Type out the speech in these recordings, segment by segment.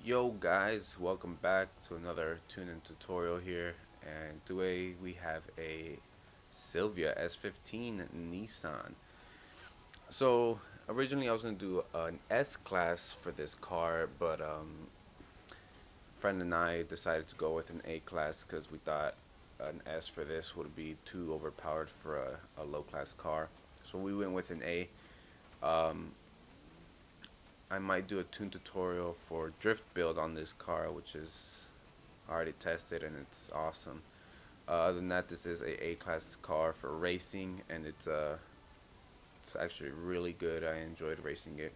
Yo guys, welcome back to another tuning tutorial here, and today we have a Silvia S15 Nissan. So originally I was going to do an S-Class for this car, but a friend and I decided to go with an A-Class because we thought an S for this would be too overpowered for a low-class car. So we went with an A. I might do a tune tutorial for drift build on this car, which is already tested and it's awesome. Other than that, this is a A-class car for racing, and it's actually really good. I enjoyed racing it.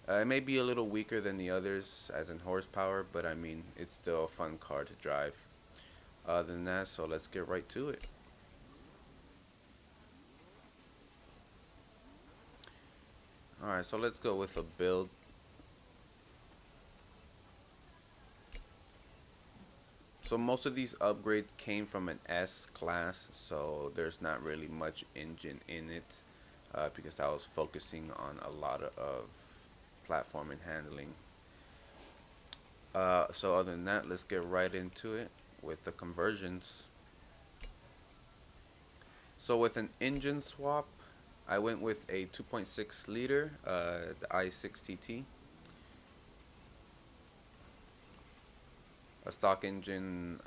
It may be a little weaker than the others as in horsepower, but I mean it's still a fun car to drive. Other than that, so let's get right to it. Alright, so let's go with a build. So most of these upgrades came from an S-Class, so there's not really much engine in it because I was focusing on a lot of platform and handling. So other than that, let's get right into it with the conversions. So with an engine swap, I went with a 2.6 liter, the i6TT. A stock engine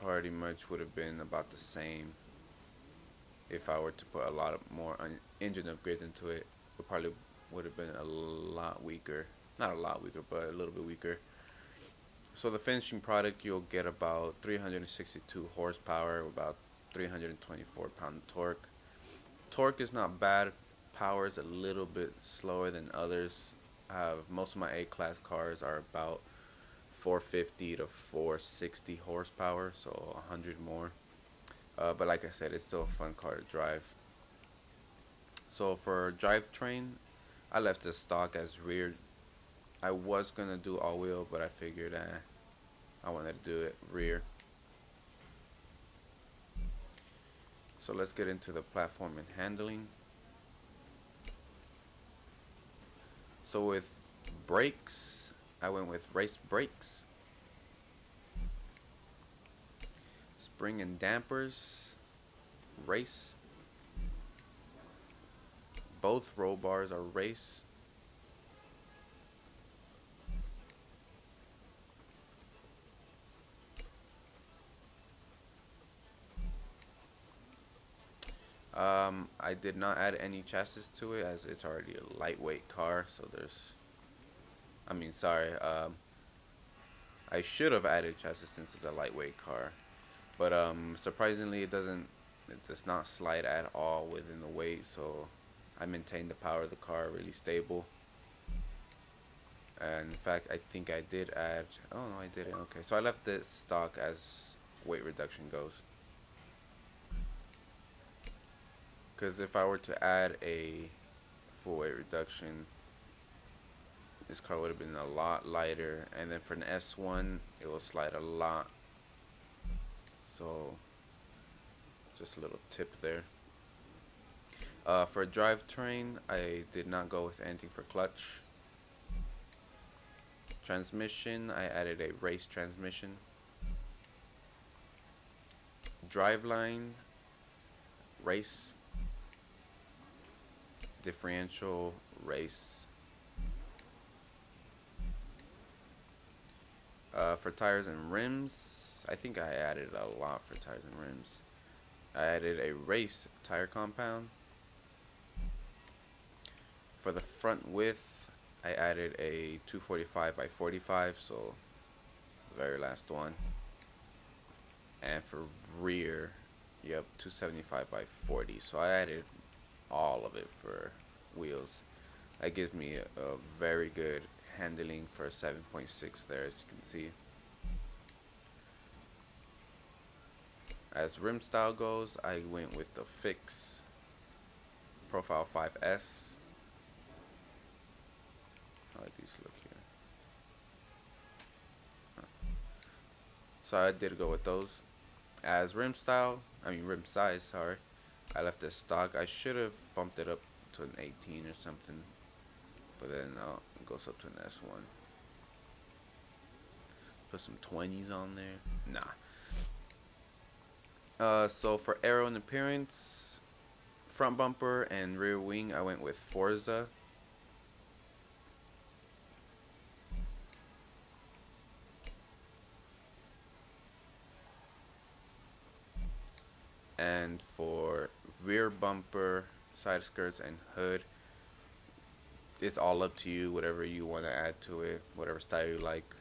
pretty much would have been about the same. If I were to put a lot of more engine upgrades into it, it probably would have been a lot weaker. Not a lot weaker, but a little bit weaker. So the finishing product, you'll get about 362 horsepower, about 324 pound torque. Torque is not bad. Power is a little bit slower than others. Most of my A-class cars are about 450 to 460 horsepower, so 100 more. But like I said, it's still a fun car to drive. So for drivetrain, I left the stock as rear. I was gonna do all-wheel, but I figured I wanted to do it rear. So let's get into the platform and handling. So with brakes, I went with race brakes. Spring and dampers, race. Both roll bars are race. I did not add any chassis to it as it's already a lightweight car, so I should have added chassis since it's a lightweight car, but surprisingly it does not slide at all within the weight, so I maintained the power of the car really stable. And in fact, I think I did add, oh no I didn't, okay, so I left this stock as weight reduction goes, because if I were to add a full weight reduction, this car would have been a lot lighter, and then for an S1 it will slide a lot. So just a little tip there. For drivetrain, I did not go with anything for clutch. Transmission, I added a race transmission. Driveline, race. Differential, race. For tires and rims, I think I added a lot for tires and rims. I added a race tire compound. For the front width, I added a 245 by 45, so the very last one. And for rear, yep, 275 by 40, so I added all of it for wheels. That gives me a very good handling for a 7.6 there, as you can see. As rim style goes, I went with the Fix Profile 5S. How like these look here? So I did go with those. As rim size, sorry, I left it stock. I should have bumped it up to an 18 or something, but then it goes up to an S1. Put some 20s on there. Nah. So for aero and appearance, front bumper and rear wing, I went with Forza. And for rear bumper, side skirts, and hood, it's all up to you, whatever you want to add to it, whatever style you like.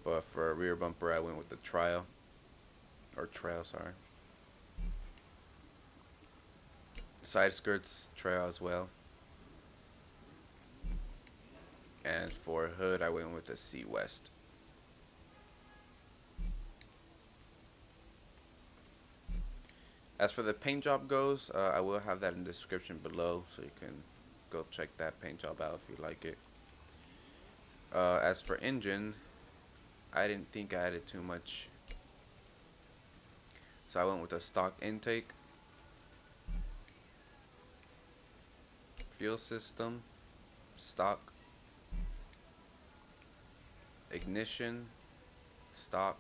But for a rear bumper, I went with the trail, sorry. Side skirts, trail as well. And for hood, I went with the Sea West. As for the paint job goes, I will have that in the description below, so you can go check that paint job out if you like it. As for engine, I didn't think I added too much, so I went with a stock intake. Fuel system, stock. Ignition, stock.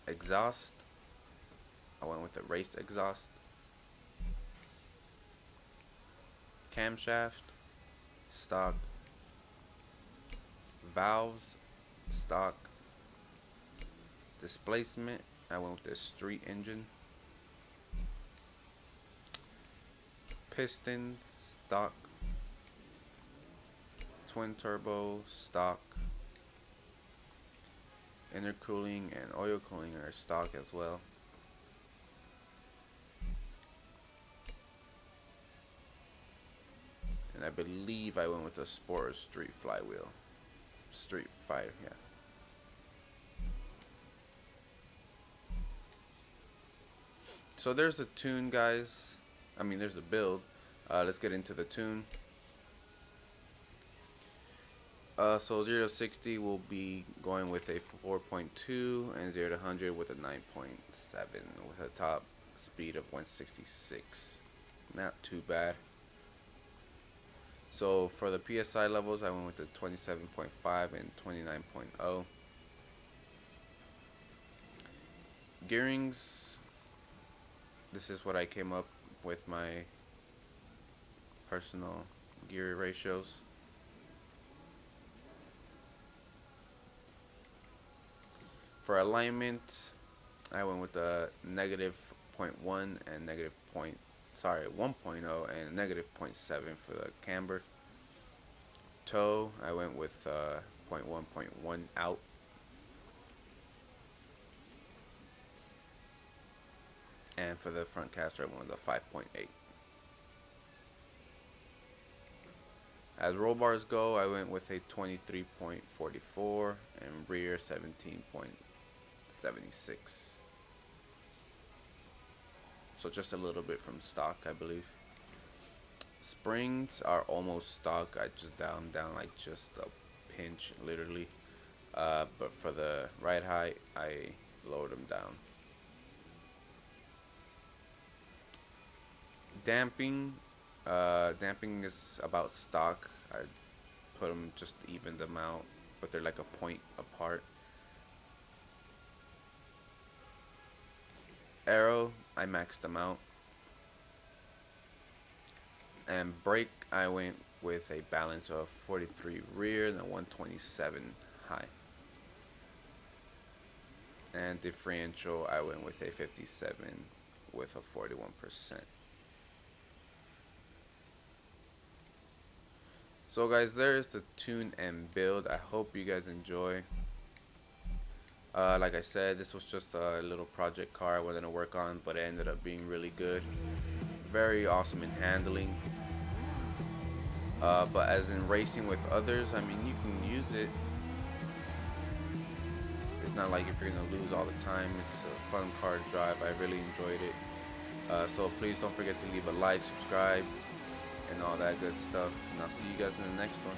Exhaust, I went with the race exhaust. Camshaft, stock. Valves, stock. Displacement, I went with the street engine. Pistons, stock. Twin turbo, stock. Intercooling and oil cooling are stock as well. And I believe I went with the Sport Street flywheel. Street Fire, yeah. So there's the tune, guys. I mean, there's the build. Let's get into the tune. So 0 to 60 will be going with a 4.2 and 0 to 100 with a 9.7 with a top speed of 166. Not too bad. So for the PSI levels, I went with the 27.5 and 29.0. Gearings, this is what I came up with my personal gear ratios. For alignment, I went with the -0.1 and -1.0 and -0.7 for the camber. Toe, I went with 0.1 out. And for the front caster, I went with a 5.8. As roll bars go, I went with a 23.44 and rear 17.76. So just a little bit from stock, I believe. Springs are almost stock. I just down like just a pinch, literally. But for the ride height, I lowered them down. Damping. Damping is about stock. I put them, just evened them out, but they're like a point apart. Aero, I maxed them out. And brake, I went with a balance of 43 rear and a 127 high. And differential, I went with a 57 with a 41%. So guys, there's the tune and build. I hope you guys enjoy. Like I said, this was just a little project car I wanted to work on, but it ended up being really good. Very awesome in handling. But as in racing with others, I mean, you can use it. It's not like if you're gonna lose all the time. It's a fun car to drive. I really enjoyed it. So please don't forget to leave a like, subscribe, and all that good stuff. And I'll see you guys in the next one.